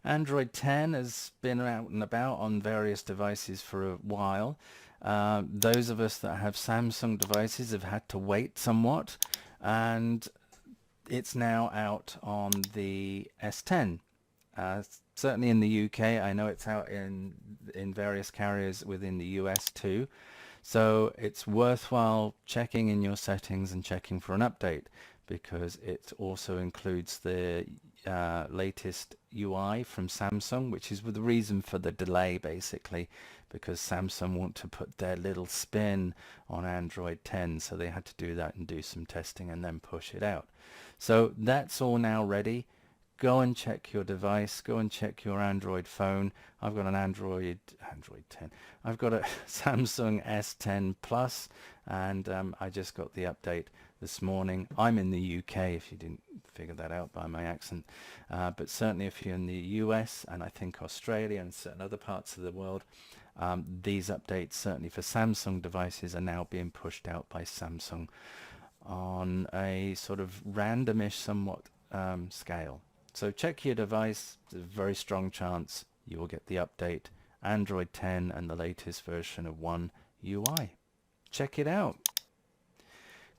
Android 10 has been out and about on various devices for a while. Those of us that have Samsung devices have had to wait somewhat, and it's now out on the S10. Certainly in the UK, I know it's out in various carriers within the US too. So it's worthwhile checking in your settings and checking for an update, because it also includes the latest UI from Samsung, which is the reason for the delay basically, because Samsung want to put their little spin on Android 10, so they had to do that and do some testing and then push it out. So that's all now ready. Go and check your device, go and check your Android phone. I've got an Android 10. I've got a Samsung S10 Plus, and I just got the update this morning. I'm in the UK, if you didn't figure that out by my accent, but certainly if you're in the US and I think Australia and certain other parts of the world, these updates certainly for Samsung devices are now being pushed out by Samsung on a sort of randomish somewhat scale. So check your device. There's a very strong chance you will get the update, Android 10 and the latest version of One UI. Check it out.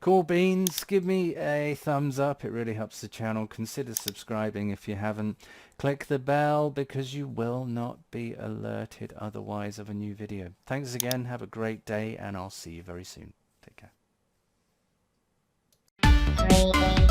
Cool beans, give me a thumbs up, it really helps the channel. Consider subscribing if you haven't. Click the bell because you will not be alerted otherwise of a new video. Thanks again, have a great day, and I'll see you very soon. Take care.